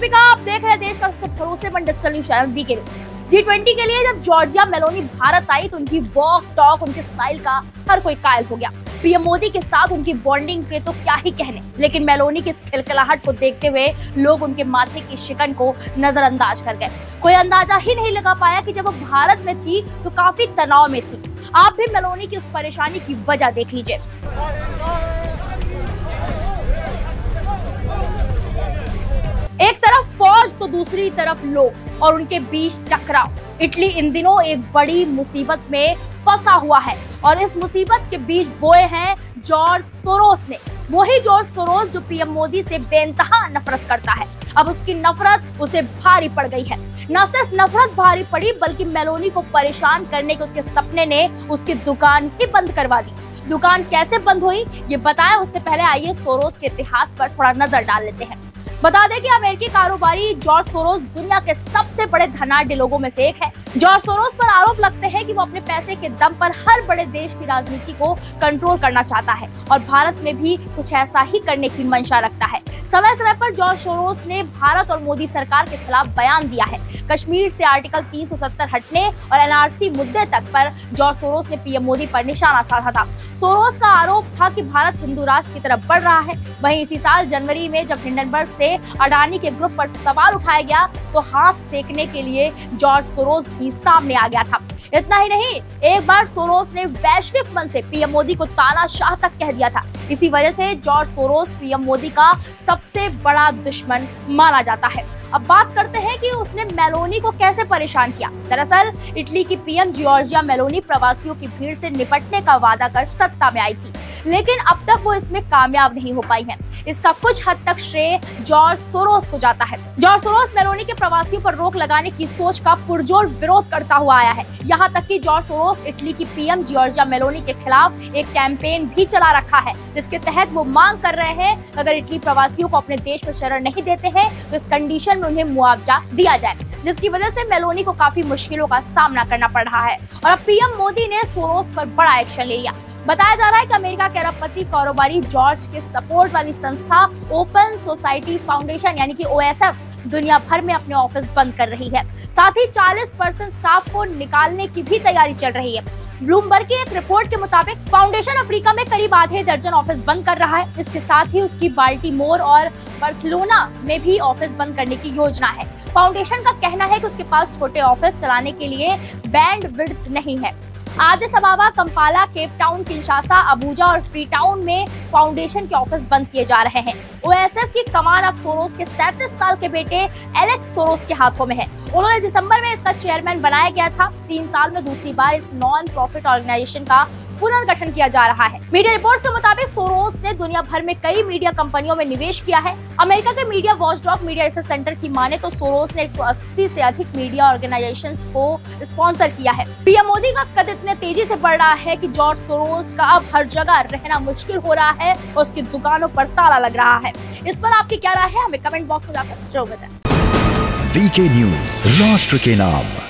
दीपिका, आप देख रहे हैं देश का सबसे भरोसेमंद digital news channel VK news. G20 के लिए जब जॉर्जिया मेलोनी भारत आई तो उनकी वॉक टॉक, उनके स्टाइल का हर कोई कायल हो गया। पीएम मोदी के साथ उनकी बॉन्डिंग के तो क्या ही कहने, लेकिन मेलोनी की इस खिलखिलाहट को देखते हुए लोग उनके माथे की शिकन को नजरअंदाज कर गए। कोई अंदाजा ही नहीं लगा पाया कि जब वो भारत में थी तो काफी तनाव में थी। आप भी मेलोनी की उस परेशानी की वजह देख लीजिए। एक तरफ फौज तो दूसरी तरफ लोग और उनके बीच टकराव। इटली इन दिनों एक बड़ी मुसीबत में फंसा हुआ है और इस मुसीबत के बीच बोए हैं जॉर्ज सोरोस ने। वही जॉर्ज सोरोस जो पीएम मोदी से बेइंतहा नफरत करता है। अब उसकी नफरत उसे भारी पड़ गई है। न सिर्फ नफरत भारी पड़ी बल्कि मेलोनी को परेशान करने के उसके सपने ने उसकी दुकान ही बंद करवा दी। दुकान कैसे बंद हुई ये बताएं, उससे पहले आइए सोरोस के इतिहास पर थोड़ा नजर डाल लेते हैं। बता दें कि अमेरिकी कारोबारी जॉर्ज सोरोस दुनिया के सबसे बड़े धनाढ्य लोगों में से एक है। जॉर्ज सोरोस पर आरोप लगते हैं कि वो अपने पैसे के दम पर हर बड़े देश की राजनीति को कंट्रोल करना चाहता है और भारत में भी कुछ ऐसा ही करने की मंशा रखता है। समय समय पर जॉर्ज सोरोस ने भारत और मोदी सरकार के खिलाफ बयान दिया है। कश्मीर से आर्टिकल 370 हटने और एनआरसी मुद्दे तक पर जॉर्ज सोरोस ने पीएम मोदी पर निशाना साधा था। सोरोस का आरोप था कि भारत हिंदू राष्ट्र की तरफ बढ़ रहा है। वहीं इसी साल जनवरी में जब हिंडनबर्ग से अडानी के ग्रुप पर सवाल उठाया गया तो हाथ सेकने के लिए जॉर्ज सोरोस भी सामने आ गया था। इतना ही नहीं, एक बार सोरोस ने वैश्विक मंच से पीएम मोदी को तानाशाह तक कह दिया था। इसी वजह से जॉर्ज सोरोस पीएम मोदी का सबसे बड़ा दुश्मन माना जाता है। अब बात करते हैं कि उसने मेलोनी को कैसे परेशान किया। दरअसल इटली की पीएम जॉर्जिया मेलोनी प्रवासियों की भीड़ से निपटने का वादा कर सत्ता में आई थी, लेकिन अब तक वो इसमें कामयाब नहीं हो पाई है। इसका कुछ हद तक श्रेय जॉर्ज सोरोस को जाता है। जॉर्ज सोरोस मेलोनी के प्रवासियों पर रोक लगाने की सोच का पुरजोर विरोध करता हुआ आया है। यहाँ तक कि जॉर्ज सोरोस इटली की पीएम जॉर्जिया मेलोनी के खिलाफ एक कैंपेन भी चला रखा है, जिसके तहत वो मांग कर रहे हैं अगर इटली प्रवासियों को अपने देश में शरण नहीं देते हैं तो इस कंडीशन में उन्हें मुआवजा दिया जाए, जिसकी वजह से मेलोनी को काफी मुश्किलों का सामना करना पड़ रहा है। और अब पीएम मोदी ने सोरोस पर बड़ा एक्शन ले लिया। बताया जा रहा है कि अमेरिका के अरबपति कारोबारी जॉर्ज के सपोर्ट वाली संस्था ओपन सोसाइटी फाउंडेशन यानी कि OSF दुनिया भर में अपने ऑफिस बंद कर रही है। साथ ही 40% स्टाफ को निकालने की भी तैयारी चल रही है। ब्लूमबर्ग की एक रिपोर्ट के मुताबिक फाउंडेशन अफ्रीका में करीब आधे दर्जन ऑफिस बंद कर रहा है। इसके साथ ही उसकी बाल्टीमोर और बार्सिलोना में भी ऑफिस बंद करने की योजना है। फाउंडेशन का कहना है कि उसके पास छोटे ऑफिस चलाने के लिए बैंडविड्थ नहीं है। Addis Ababa, Kampala, Cape Town, Kinshasa, Abuja और फ्रीटाउन में फाउंडेशन के ऑफिस बंद किए जा रहे हैं। OSF की कमान अब सोरोस के 37 साल के बेटे एलेक्स सोरोस के हाथों में है। उन्होंने दिसंबर में इसका चेयरमैन बनाया गया था। 3 साल में दूसरी बार इस नॉन प्रॉफिट ऑर्गेनाइजेशन का पुनर्गठन किया जा रहा है। मीडिया रिपोर्ट्स के मुताबिक सोरोस ने दुनिया भर में कई मीडिया कंपनियों में निवेश किया है। अमेरिका के media watchdog media research centre की माने तो सोरोस ने 180 से अधिक मीडिया ऑर्गेनाइजेशंस को स्पॉन्सर किया है। पीएम मोदी का कद इतने तेजी से बढ़ रहा है कि जॉर्ज सोरोस का अब हर जगह रहना मुश्किल हो रहा है और उसकी दुकानों पर ताला लग रहा है। इस पर आपकी क्या राय है, हमें कमेंट बॉक्स में जाकर जरूर बताएं। वीके न्यूज, राष्ट्र के नाम।